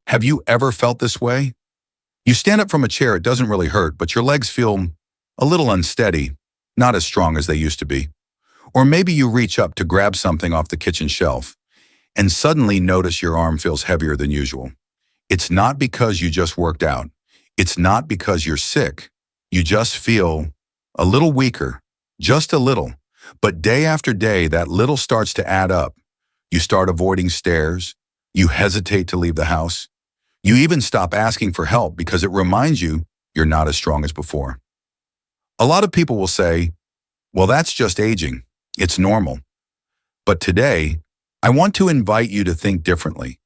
Have you ever felt this way? You stand up from a chair, it doesn't really hurt, but your legs feel a little unsteady, not as strong as they used to be. Or maybe you reach up to grab something off the kitchen shelf and suddenly notice your arm feels heavier than usual. It's not because you just worked out. It's not because you're sick. You just feel a little weaker, just a little. But day after day, that little starts to add up. You start avoiding stairs. You hesitate to leave the house. You even stop asking for help because it reminds you you're not as strong as before. A lot of people will say, well, that's just aging. It's normal. But today, I want to invite you to think differently.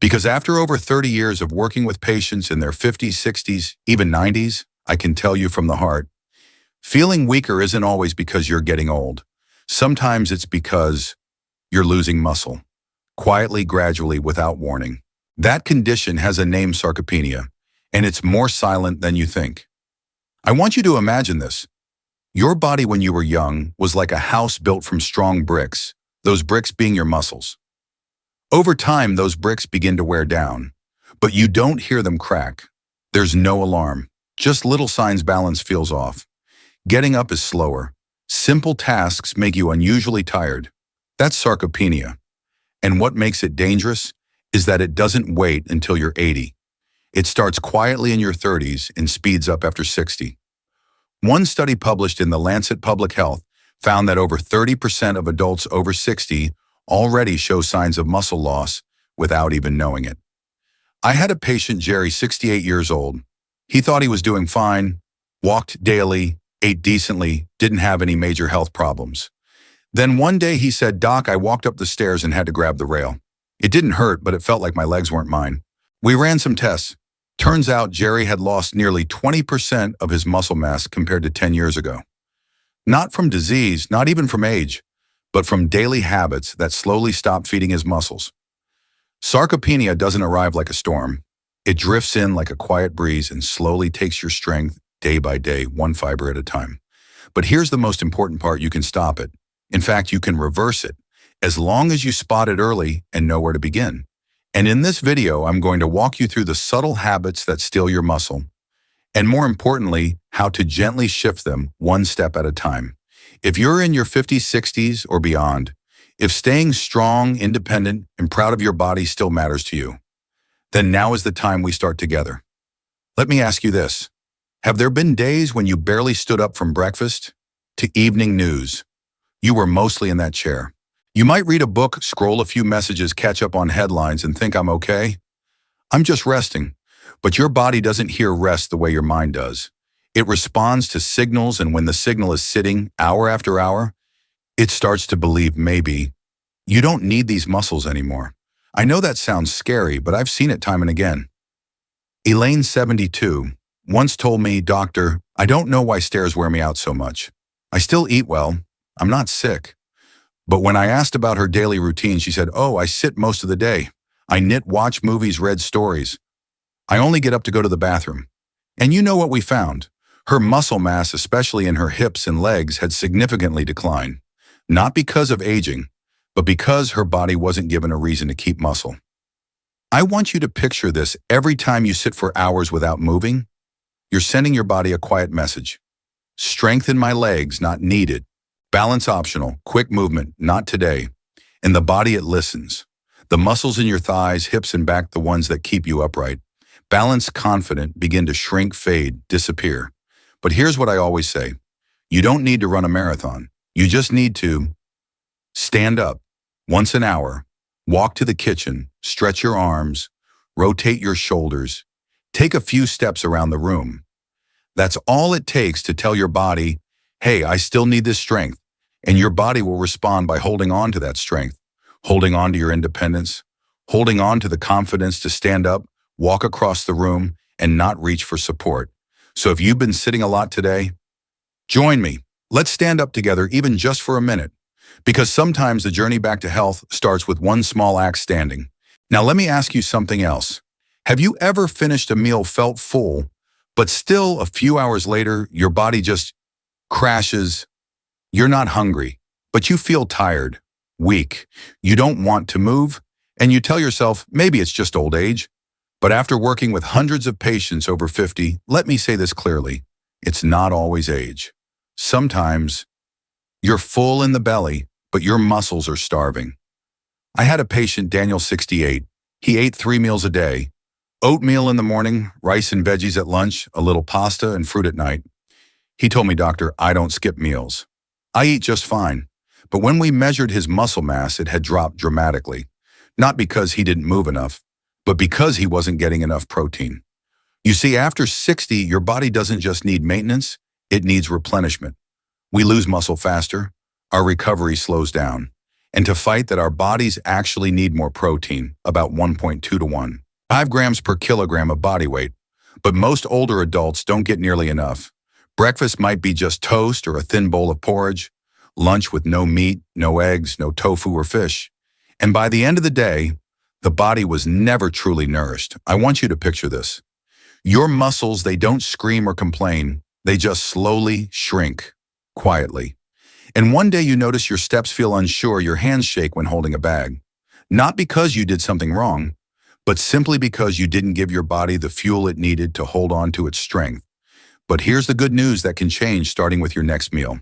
Because after over 30 years of working with patients in their 50s, 60s, even 90s, I can tell you from the heart, feeling weaker isn't always because you're getting old. Sometimes it's because you're losing muscle, quietly, gradually, without warning. That condition has a name, sarcopenia, and it's more silent than you think. I want you to imagine this. Your body when you were young was like a house built from strong bricks, those bricks being your muscles. Over time, those bricks begin to wear down, but you don't hear them crack. There's no alarm, just little signs balance feels off. Getting up is slower. Simple tasks make you unusually tired. That's sarcopenia. And what makes it dangerous is that it doesn't wait until you're 80. It starts quietly in your 30s and speeds up after 60. One study published in The Lancet Public Health found that over 30% of adults over 60 already show signs of muscle loss without even knowing it. I had a patient, Jerry, 68 years old. He thought he was doing fine, walked daily, ate decently, didn't have any major health problems. Then one day he said, "Doc, I walked up the stairs and had to grab the rail. It didn't hurt, but it felt like my legs weren't mine." We ran some tests. Turns out Jerry had lost nearly 20% of his muscle mass compared to 10 years ago. Not from disease, not even from age, but from daily habits that slowly stopped feeding his muscles. Sarcopenia doesn't arrive like a storm. It drifts in like a quiet breeze and slowly takes your strength day by day, one fiber at a time. But here's the most important part: you can stop it. In fact, you can reverse it, as long as you spot it early and know where to begin. And in this video, I'm going to walk you through the subtle habits that steal your muscle, and more importantly, how to gently shift them one step at a time. If you're in your 50s, 60s, or beyond, if staying strong, independent, and proud of your body still matters to you, then now is the time we start together. Let me ask you this. Have there been days when you barely stood up from breakfast to evening news? You were mostly in that chair. You might read a book, scroll a few messages, catch up on headlines, and think, I'm okay. I'm just resting. But your body doesn't hear rest the way your mind does. It responds to signals, and when the signal is sitting hour after hour, it starts to believe maybe you don't need these muscles anymore. I know that sounds scary, but I've seen it time and again. Elaine, 72, once told me, "Doctor, I don't know why stairs wear me out so much. I still eat well. I'm not sick." But when I asked about her daily routine, she said, "Oh, I sit most of the day. I knit, watch movies, read stories. I only get up to go to the bathroom." And you know what we found? Her muscle mass, especially in her hips and legs, had significantly declined. Not because of aging, but because her body wasn't given a reason to keep muscle. I want you to picture this. Every time you sit for hours without moving, you're sending your body a quiet message. Strength in my legs, not needed. Balance optional, quick movement, not today. In the body, it listens. The muscles in your thighs, hips, and back, the ones that keep you upright, balanced, confident, begin to shrink, fade, disappear. But here's what I always say. You don't need to run a marathon. You just need to stand up once an hour, walk to the kitchen, stretch your arms, rotate your shoulders, take a few steps around the room. That's all it takes to tell your body, hey, I still need this strength. And your body will respond by holding on to that strength, holding on to your independence, holding on to the confidence to stand up, walk across the room, and not reach for support. So if you've been sitting a lot today, join me. Let's stand up together, even just for a minute. Because sometimes the journey back to health starts with one small act, standing. Now let me ask you something else. Have you ever finished a meal, felt full, but still a few hours later, your body just crashes? You're not hungry, but you feel tired, weak. You don't want to move, and you tell yourself, maybe it's just old age. But after working with hundreds of patients over 50, let me say this clearly. It's not always age. Sometimes you're full in the belly, but your muscles are starving. I had a patient, Daniel, 68. He ate 3 meals a day. Oatmeal in the morning, rice and veggies at lunch, a little pasta and fruit at night. He told me, "Doctor, I don't skip meals. I eat just fine." But when we measured his muscle mass, it had dropped dramatically. Not because he didn't move enough, but because he wasn't getting enough protein. You see, after 60, your body doesn't just need maintenance, it needs replenishment. We lose muscle faster, our recovery slows down. And to fight that, our bodies actually need more protein, about 1.2 to 1. 5 grams per kilogram of body weight. But most older adults don't get nearly enough. Breakfast might be just toast or a thin bowl of porridge, lunch with no meat, no eggs, no tofu or fish. And by the end of the day, the body was never truly nourished. I want you to picture this. Your muscles, they don't scream or complain. They just slowly shrink, quietly. And one day you notice your steps feel unsure, your hands shake when holding a bag. Not because you did something wrong, but simply because you didn't give your body the fuel it needed to hold on to its strength. But here's the good news that can change starting with your next meal.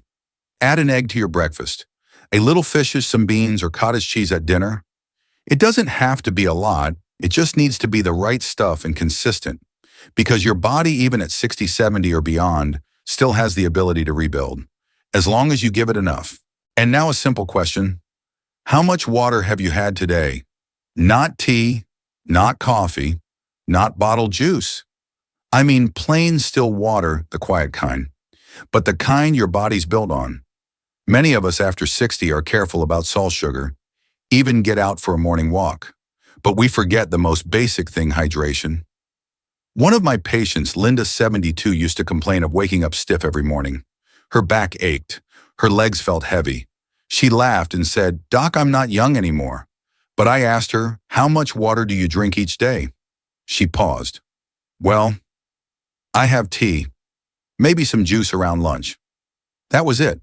Add an egg to your breakfast. A little fish, some beans, or cottage cheese at dinner. It doesn't have to be a lot. It just needs to be the right stuff and consistent. Because your body, even at 60, 70, or beyond, still has the ability to rebuild, as long as you give it enough. And now a simple question. How much water have you had today? Not tea, not coffee, not bottled juice. I mean plain still water, the quiet kind, but the kind your body's built on. Many of us after 60 are careful about salt, sugar, even get out for a morning walk. But we forget the most basic thing, hydration. One of my patients, Linda, 72, used to complain of waking up stiff every morning. Her back ached. Her legs felt heavy. She laughed and said, "Doc, I'm not young anymore." But I asked her, "How much water do you drink each day?" She paused. "Well, I have tea, maybe some juice around lunch." That was it.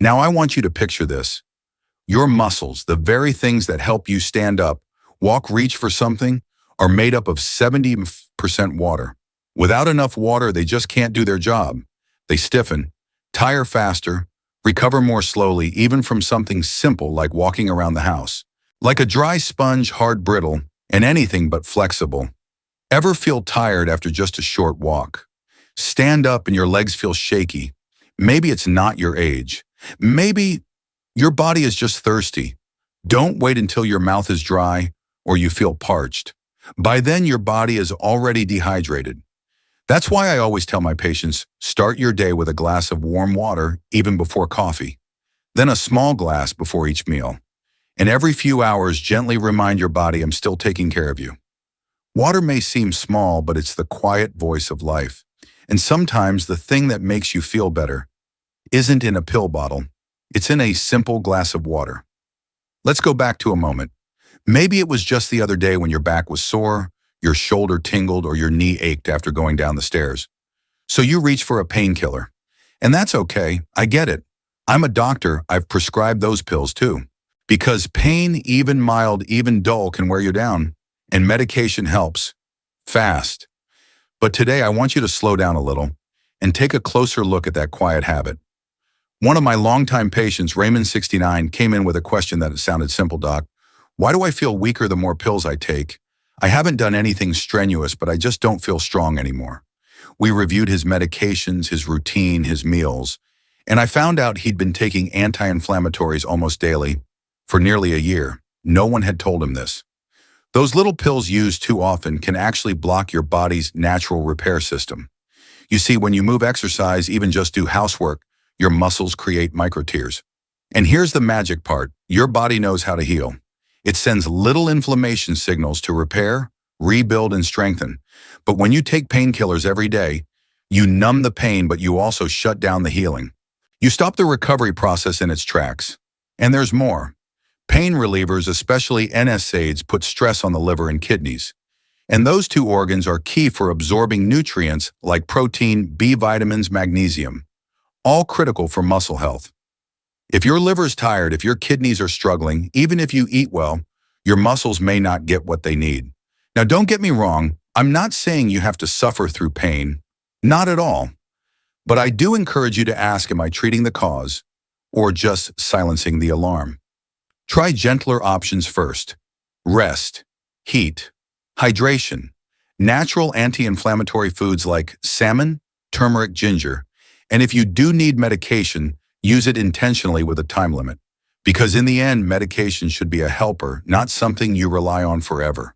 Now I want you to picture this. Your muscles, the very things that help you stand up, walk, reach for something, are made up of 70% water. Without enough water, they just can't do their job. They stiffen, tire faster, recover more slowly, even from something simple like walking around the house. Like a dry sponge, hard, brittle, and anything but flexible. Ever feel tired after just a short walk? Stand up and your legs feel shaky. Maybe it's not your age. Maybe your body is just thirsty. Don't wait until your mouth is dry or you feel parched. By then, your body is already dehydrated. That's why I always tell my patients, start your day with a glass of warm water even before coffee, then a small glass before each meal. And every few hours, gently remind your body, I'm still taking care of you. Water may seem small, but it's the quiet voice of life. And sometimes the thing that makes you feel better isn't in a pill bottle. It's in a simple glass of water. Let's go back to a moment. Maybe it was just the other day when your back was sore, your shoulder tingled, or your knee ached after going down the stairs. So you reach for a painkiller. And that's okay. I get it. I'm a doctor. I've prescribed those pills too. Because pain, even mild, even dull, can wear you down. And medication helps. Fast. But today I want you to slow down a little and take a closer look at that quiet habit. One of my longtime patients, Raymond, 69, came in with a question that sounded simple, "Doc. Why do I feel weaker the more pills I take? I haven't done anything strenuous, but I just don't feel strong anymore." We reviewed his medications, his routine, his meals, and I found out he'd been taking anti-inflammatories almost daily for nearly a year. No one had told him this. Those little pills used too often can actually block your body's natural repair system. You see, when you move, exercise, even just do housework, your muscles create microtears. And here's the magic part. Your body knows how to heal. It sends little inflammation signals to repair, rebuild, and strengthen. But when you take painkillers every day, you numb the pain, but you also shut down the healing. You stop the recovery process in its tracks. And there's more. Pain relievers, especially NSAIDs, put stress on the liver and kidneys. And those two organs are key for absorbing nutrients like protein, B vitamins, magnesium, all critical for muscle health. If your liver's tired, if your kidneys are struggling, even if you eat well, your muscles may not get what they need. Now, don't get me wrong, I'm not saying you have to suffer through pain. Not at all. But I do encourage you to ask, am I treating the cause or just silencing the alarm? Try gentler options first. Rest, heat, hydration, natural anti-inflammatory foods like salmon, turmeric, ginger. And if you do need medication, use it intentionally with a time limit. Because in the end, medication should be a helper, not something you rely on forever.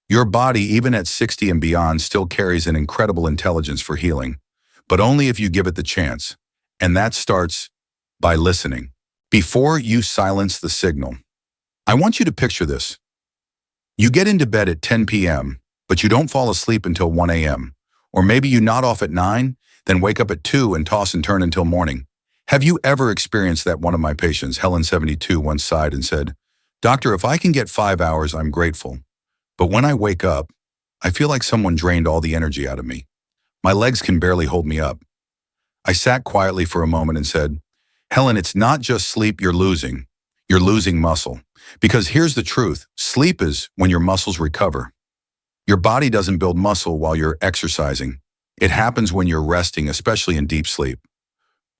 Your body, even at 60 and beyond, still carries an incredible intelligence for healing, but only if you give it the chance. And that starts by listening. Before you silence the signal, I want you to picture this. You get into bed at 10 p.m., but you don't fall asleep until 1 a.m. Or maybe you nod off at 9, then wake up at 2 and toss and turn until morning. Have you ever experienced that? One of my patients, Helen 72, once sighed and said, "Doctor, if I can get 5 hours, I'm grateful. But when I wake up, I feel like someone drained all the energy out of me. My legs can barely hold me up." I sat quietly for a moment and said, "Helen, it's not just sleep you're losing muscle. Because here's the truth, sleep is when your muscles recover. Your body doesn't build muscle while you're exercising. It happens when you're resting, especially in deep sleep.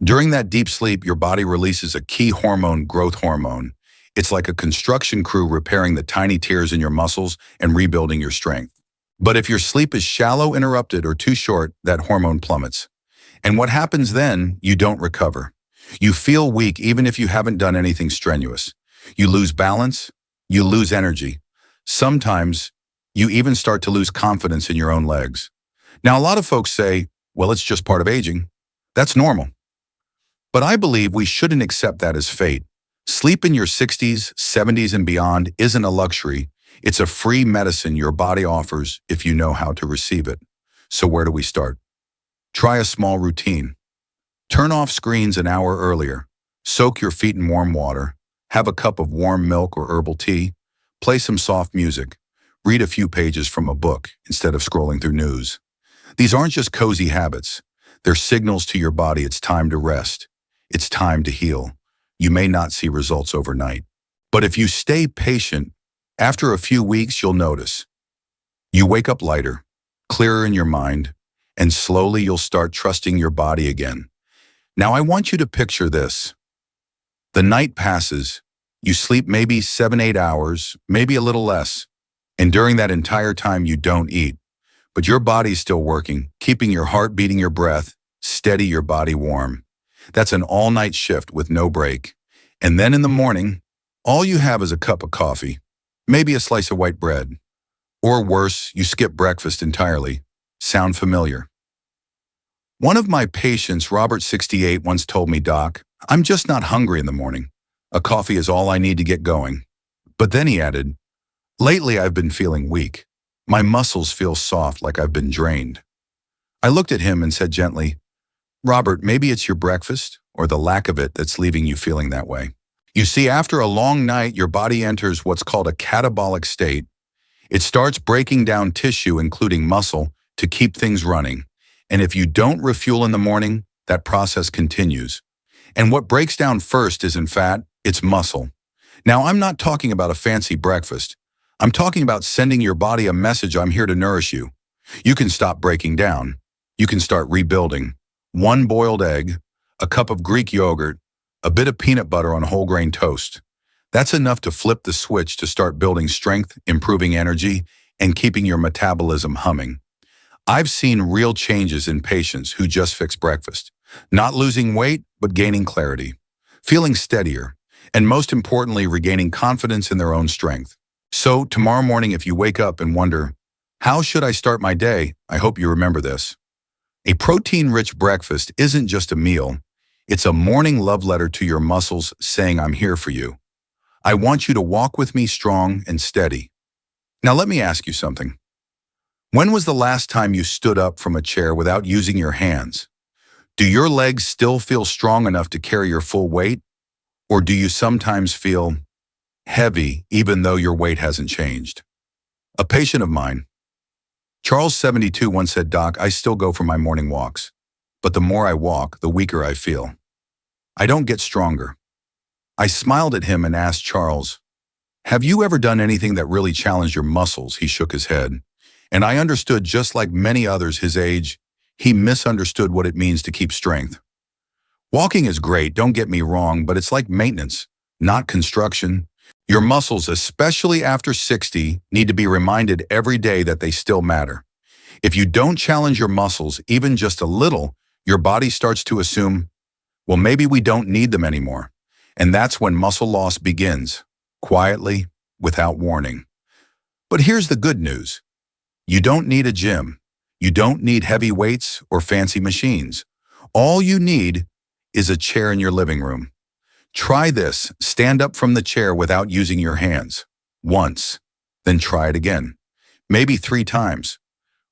During that deep sleep, your body releases a key hormone, growth hormone. It's like a construction crew repairing the tiny tears in your muscles and rebuilding your strength. But if your sleep is shallow, interrupted, or too short, that hormone plummets. And what happens then? You don't recover. You feel weak even if you haven't done anything strenuous. You lose balance, you lose energy. Sometimes you even start to lose confidence in your own legs. Now, a lot of folks say, well, it's just part of aging. That's normal. But I believe we shouldn't accept that as fate. Sleep in your 60s, 70s, and beyond isn't a luxury. It's a free medicine your body offers if you know how to receive it. So where do we start? Try a small routine. Turn off screens an hour earlier. Soak your feet in warm water. Have a cup of warm milk or herbal tea. Play some soft music. Read a few pages from a book instead of scrolling through news. These aren't just cozy habits. They're signals to your body it's time to rest. It's time to heal. You may not see results overnight. But if you stay patient, after a few weeks you'll notice. You wake up lighter, clearer in your mind, and slowly you'll start trusting your body again. Now I want you to picture this. The night passes, you sleep maybe 7-8 hours, maybe a little less, and during that entire time you don't eat. But your body's still working, keeping your heart beating, your breath steady, your body warm. That's an all-night shift with no break. And then in the morning, all you have is a cup of coffee, maybe a slice of white bread. Or worse, you skip breakfast entirely. Sound familiar? One of my patients, Robert 68, once told me, "Doc, I'm just not hungry in the morning. A coffee is all I need to get going." But then he added, "Lately I've been feeling weak. My muscles feel soft, like I've been drained." I looked at him and said gently, "Robert, maybe it's your breakfast or the lack of it that's leaving you feeling that way." You see, after a long night, your body enters what's called a catabolic state. It starts breaking down tissue, including muscle, to keep things running. And if you don't refuel in the morning, that process continues. And what breaks down first isn't fat, it's muscle. Now, I'm not talking about a fancy breakfast. I'm talking about sending your body a message: I'm here to nourish you. You can stop breaking down. You can start rebuilding. One boiled egg, a cup of Greek yogurt, a bit of peanut butter on whole grain toast. That's enough to flip the switch to start building strength, improving energy, and keeping your metabolism humming. I've seen real changes in patients who just fixed breakfast, not losing weight, but gaining clarity, feeling steadier, and most importantly, regaining confidence in their own strength. So tomorrow morning, if you wake up and wonder, how should I start my day? I hope you remember this. A protein-rich breakfast isn't just a meal. It's a morning love letter to your muscles saying, I'm here for you. I want you to walk with me strong and steady. Now let me ask you something. When was the last time you stood up from a chair without using your hands? Do your legs still feel strong enough to carry your full weight? Or do you sometimes feel heavy even though your weight hasn't changed? A patient of mine, Charles 72, once said, "Doc, I still go for my morning walks, but the more I walk, the weaker I feel. I don't get stronger." I smiled at him and asked Charles, "Have you ever done anything that really challenged your muscles?" He shook his head. And I understood, just like many others his age, he misunderstood what it means to keep strength. Walking is great, don't get me wrong, but it's like maintenance, not construction. Your muscles, especially after 60, need to be reminded every day that they still matter. If you don't challenge your muscles even just a little, your body starts to assume, well, maybe we don't need them anymore. And that's when muscle loss begins, quietly, without warning. But here's the good news. You don't need a gym. You don't need heavy weights or fancy machines. All you need is a chair in your living room. Try this. Stand up from the chair without using your hands. Once. Then try it again. Maybe 3 times.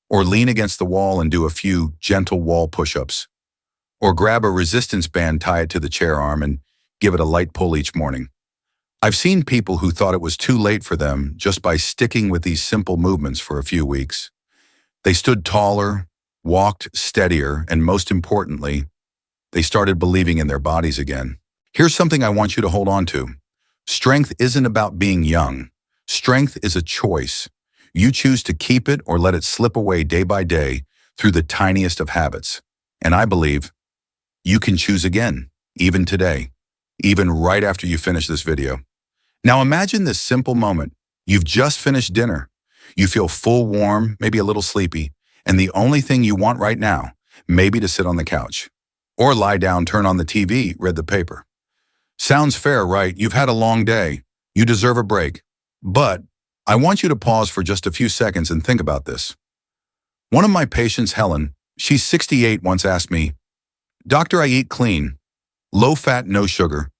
Or lean against the wall and do a few gentle wall push-ups. Or grab a resistance band, tie it to the chair arm, and give it a light pull each morning. I've seen people who thought it was too late for them just by sticking with these simple movements for a few weeks. They stood taller, walked steadier, and most importantly, they started believing in their bodies again. Here's something I want you to hold on to. Strength isn't about being young. Strength is a choice. You choose to keep it or let it slip away day by day through the tiniest of habits. And I believe you can choose again, even today, even right after you finish this video. Now imagine this simple moment. You've just finished dinner. You feel full, warm, maybe a little sleepy, and the only thing you want right now, maybe to sit on the couch. Or lie down, turn on the TV, read the paper. Sounds fair, right? You've had a long day. You deserve a break. But I want you to pause for just a few seconds and think about this. One of my patients, Helen, she's 68, once asked me, "Doctor, I eat clean, low fat, no sugar,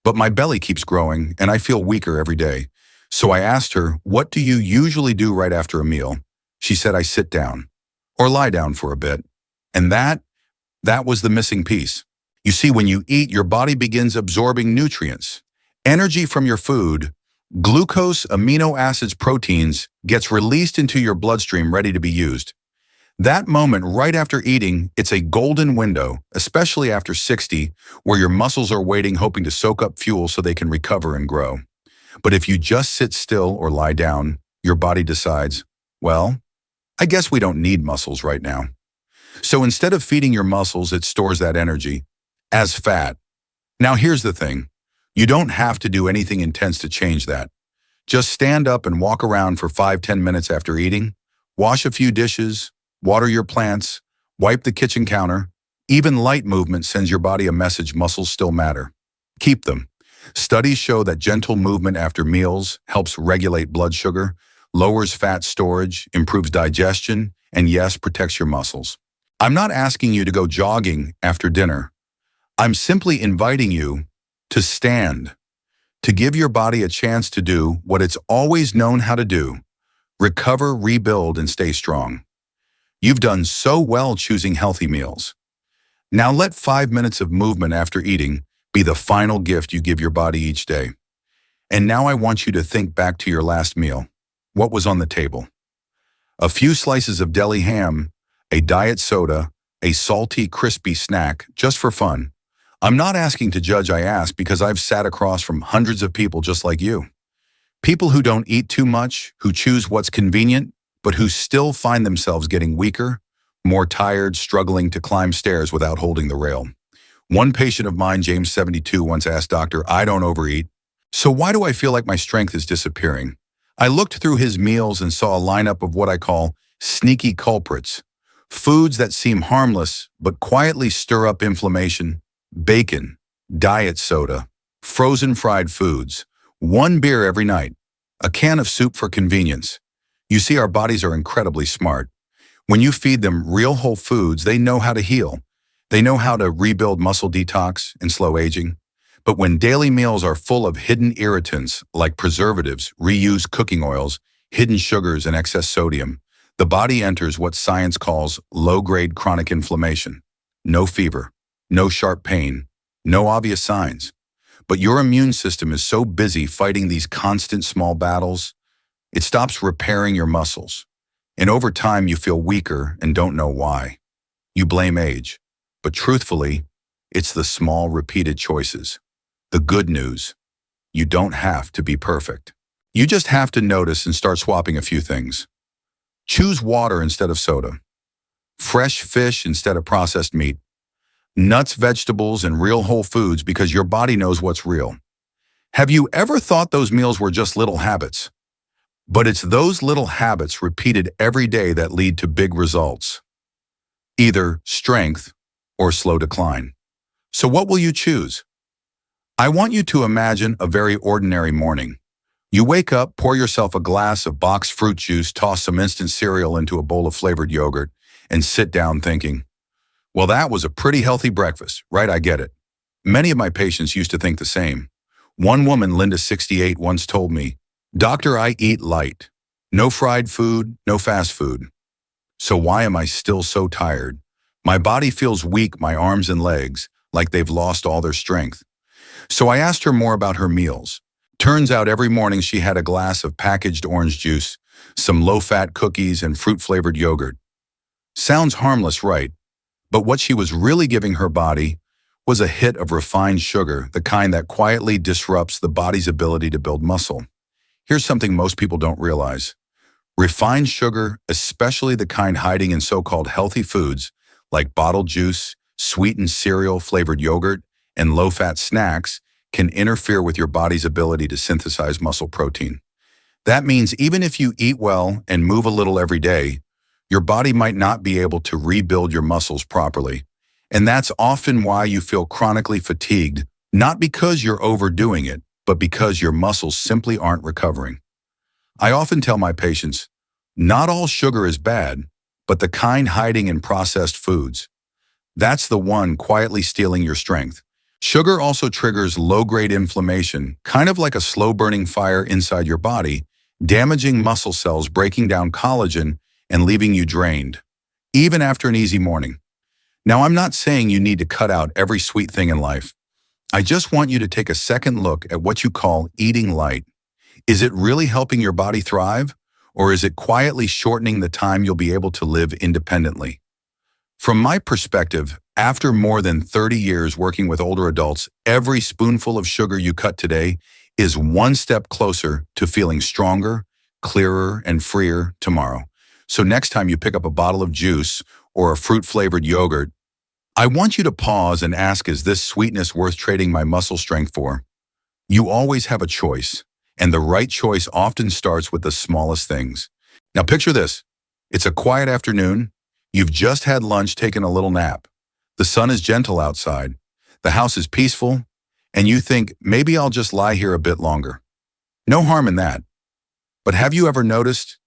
but my belly keeps growing and I feel weaker every day." So I asked her, "What do you usually do right after a meal?" She said, "I sit down or lie down for a bit." And that was the missing piece. You see, when you eat, your body begins absorbing nutrients. Energy from your food, glucose, amino acids, proteins, gets released into your bloodstream ready to be used. That moment right after eating, it's a golden window, especially after 60, where your muscles are waiting, hoping to soak up fuel so they can recover and grow. But if you just sit still or lie down, your body decides, well, I guess we don't need muscles right now. So instead of feeding your muscles, it stores that energy as fat. Now here's the thing. You don't have to do anything intense to change that. Just stand up and walk around for 5-10 minutes after eating. Wash a few dishes, water your plants, wipe the kitchen counter. Even light movement sends your body a message muscles still matter. Keep them. Studies show that gentle movement after meals helps regulate blood sugar, lowers fat storage, improves digestion, and yes, protects your muscles. I'm not asking you to go jogging after dinner. I'm simply inviting you to stand, to give your body a chance to do what it's always known how to do: recover, rebuild, and stay strong. You've done so well choosing healthy meals. Now let 5 minutes of movement after eating be the final gift you give your body each day. And now I want you to think back to your last meal. What was on the table? A few slices of deli ham, a diet soda, a salty, crispy snack, just for fun. I'm not asking to judge, I ask because I've sat across from hundreds of people just like you. People who don't eat too much, who choose what's convenient, but who still find themselves getting weaker, more tired, struggling to climb stairs without holding the rail. One patient of mine, James 72, once asked, "Doctor, I don't overeat, so why do I feel like my strength is disappearing?" I looked through his meals and saw a lineup of what I call sneaky culprits. Foods that seem harmless, but quietly stir up inflammation: bacon, diet soda, frozen fried foods, 1 beer every night, a can of soup for convenience. You see, our bodies are incredibly smart. When you feed them real whole foods, they know how to heal. They know how to rebuild muscle detox and slow aging. But when daily meals are full of hidden irritants like preservatives, reused cooking oils, hidden sugars, and excess sodium, the body enters what science calls low-grade chronic inflammation. No fever, no sharp pain, no obvious signs. But your immune system is so busy fighting these constant small battles, it stops repairing your muscles. And over time, you feel weaker and don't know why. You blame age. But truthfully, it's the small, repeated choices. The good news: you don't have to be perfect. You just have to notice and start swapping a few things. Choose water instead of soda, fresh fish instead of processed meat, nuts, vegetables, and real whole foods because your body knows what's real. Have you ever thought those meals were just little habits? But it's those little habits repeated every day that lead to big results, either strength or slow decline. So what will you choose? I want you to imagine a very ordinary morning. You wake up, pour yourself a glass of boxed fruit juice, toss some instant cereal into a bowl of flavored yogurt, and sit down thinking, well, that was a pretty healthy breakfast, right? I get it. Many of my patients used to think the same. One woman, Linda, 68, once told me, "Doctor, I eat light. No fried food, no fast food. So why am I still so tired? My body feels weak, my arms and legs, like they've lost all their strength." So I asked her more about her meals. Turns out every morning she had a glass of packaged orange juice, some low-fat cookies, and fruit-flavored yogurt. Sounds harmless, right? But what she was really giving her body was a hit of refined sugar, the kind that quietly disrupts the body's ability to build muscle. Here's something most people don't realize. Refined sugar, especially the kind hiding in so-called healthy foods like bottled juice, sweetened cereal, flavored yogurt, and low-fat snacks, can interfere with your body's ability to synthesize muscle protein. That means even if you eat well and move a little every day, your body might not be able to rebuild your muscles properly. And that's often why you feel chronically fatigued, not because you're overdoing it, but because your muscles simply aren't recovering. I often tell my patients, not all sugar is bad, but the kind hiding in processed foods. That's the one quietly stealing your strength. Sugar also triggers low-grade inflammation, kind of like a slow-burning fire inside your body, damaging muscle cells, breaking down collagen, and leaving you drained, even after an easy morning. Now, I'm not saying you need to cut out every sweet thing in life. I just want you to take a second look at what you call eating light. Is it really helping your body thrive, or is it quietly shortening the time you'll be able to live independently? From my perspective, after more than 30 years working with older adults, every spoonful of sugar you cut today is one step closer to feeling stronger, clearer, and freer tomorrow. So next time you pick up a bottle of juice or a fruit-flavored yogurt, I want you to pause and ask, is this sweetness worth trading my muscle strength for? You always have a choice, and the right choice often starts with the smallest things. Now picture this. It's a quiet afternoon. You've just had lunch, taken a little nap. The sun is gentle outside. The house is peaceful, and you think, maybe I'll just lie here a bit longer. No harm in that. But have you ever noticed,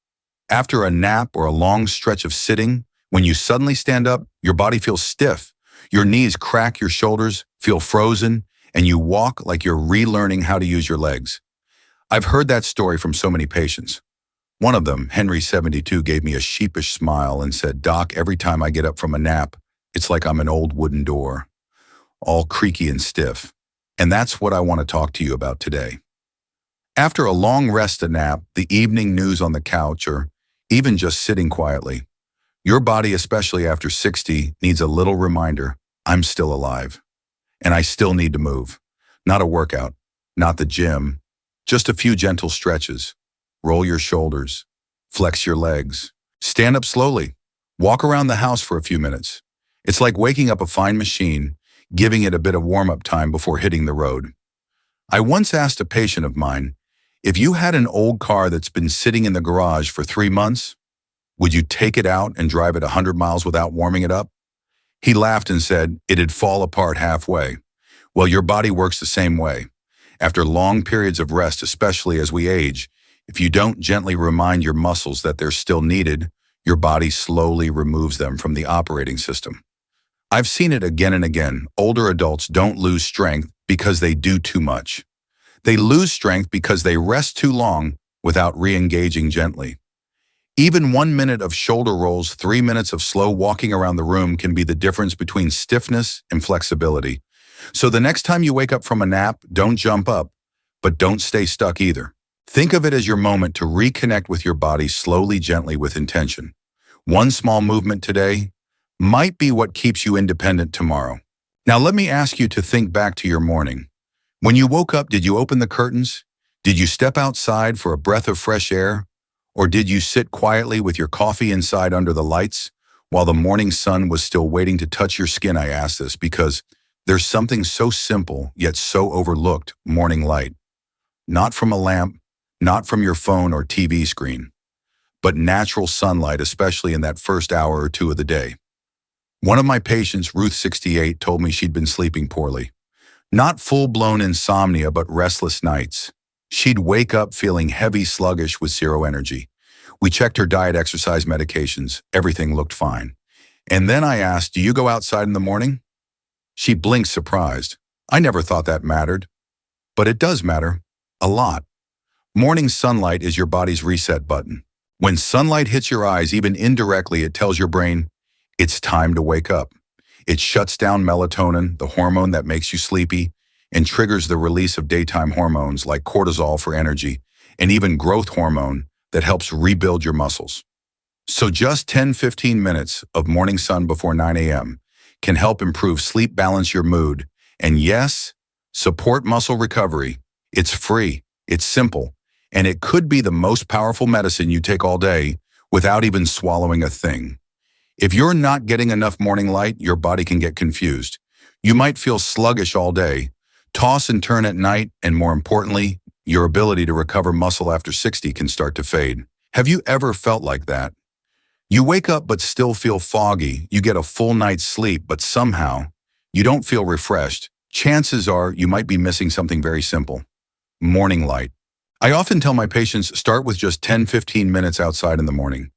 after a nap or a long stretch of sitting, when you suddenly stand up, your body feels stiff. Your knees crack, your shoulders feel frozen, and you walk like you're relearning how to use your legs. I've heard that story from so many patients. One of them, Henry, 72, gave me a sheepish smile and said, "Doc, every time I get up from a nap, it's like I'm an old wooden door, all creaky and stiff." And that's what I want to talk to you about today. After a long rest, a nap, the evening news on the couch, or even just sitting quietly, your body, especially after 60, needs a little reminder, I'm still alive, and I still need to move. Not a workout, not the gym, just a few gentle stretches. Roll your shoulders, flex your legs, stand up slowly, walk around the house for a few minutes. It's like waking up a fine machine, giving it a bit of warm-up time before hitting the road. I once asked a patient of mine, if you had an old car that's been sitting in the garage for 3 months, would you take it out and drive it 100 miles without warming it up? He laughed and said, it'd fall apart halfway. Well, your body works the same way. After long periods of rest, especially as we age, if you don't gently remind your muscles that they're still needed, your body slowly removes them from the operating system. I've seen it again and again. Older adults don't lose strength because they do too much. They lose strength because they rest too long without re-engaging gently. Even 1 minute of shoulder rolls, 3 minutes of slow walking around the room can be the difference between stiffness and flexibility. So the next time you wake up from a nap, don't jump up, but don't stay stuck either. Think of it as your moment to reconnect with your body slowly, gently, with intention. One small movement today might be what keeps you independent tomorrow. Now let me ask you to think back to your morning. When you woke up, did you open the curtains? Did you step outside for a breath of fresh air? Or did you sit quietly with your coffee inside under the lights while the morning sun was still waiting to touch your skin? I ask this because there's something so simple yet so overlooked: morning light. Not from a lamp, not from your phone or TV screen, but natural sunlight, especially in that first hour or two of the day. One of my patients, Ruth 68, told me she'd been sleeping poorly. Not full-blown insomnia, but restless nights. She'd wake up feeling heavy, sluggish, with zero energy. We checked her diet, exercise, medications. Everything looked fine. And then I asked, "Do you go outside in the morning?" She blinked, surprised. I never thought that mattered. But it does matter. A lot. Morning sunlight is your body's reset button. When sunlight hits your eyes, even indirectly, it tells your brain, it's time to wake up. It shuts down melatonin, the hormone that makes you sleepy, and triggers the release of daytime hormones like cortisol for energy, and even growth hormone that helps rebuild your muscles. So just 10-15 minutes of morning sun before 9 a.m. can help improve sleep, balance your mood, and yes, support muscle recovery. It's free, it's simple, and it could be the most powerful medicine you take all day without even swallowing a thing. If you're not getting enough morning light, your body can get confused. You might feel sluggish all day, toss and turn at night, and more importantly, your ability to recover muscle after 60 can start to fade. Have you ever felt like that? You wake up but still feel foggy. You get a full night's sleep, but somehow you don't feel refreshed. Chances are you might be missing something very simple: morning light. I often tell my patients, start with just 10-15 minutes outside in the morning.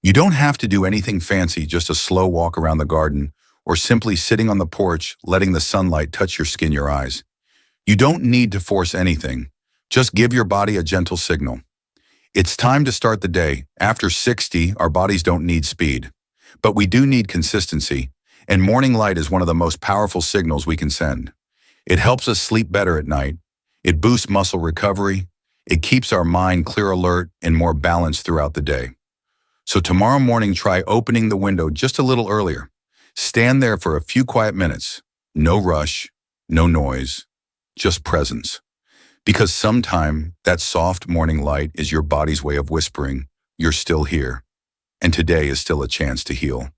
You don't have to do anything fancy, just a slow walk around the garden or simply sitting on the porch, letting the sunlight touch your skin, your eyes. You don't need to force anything. Just give your body a gentle signal. It's time to start the day. After 60, our bodies don't need speed, but we do need consistency, and morning light is one of the most powerful signals we can send. It helps us sleep better at night. It boosts muscle recovery. It keeps our mind clear, alert, and more balanced throughout the day. So tomorrow morning, try opening the window just a little earlier. Stand there for a few quiet minutes. No rush, no noise, just presence. Because sometime that soft morning light is your body's way of whispering, you're still here, and today is still a chance to heal.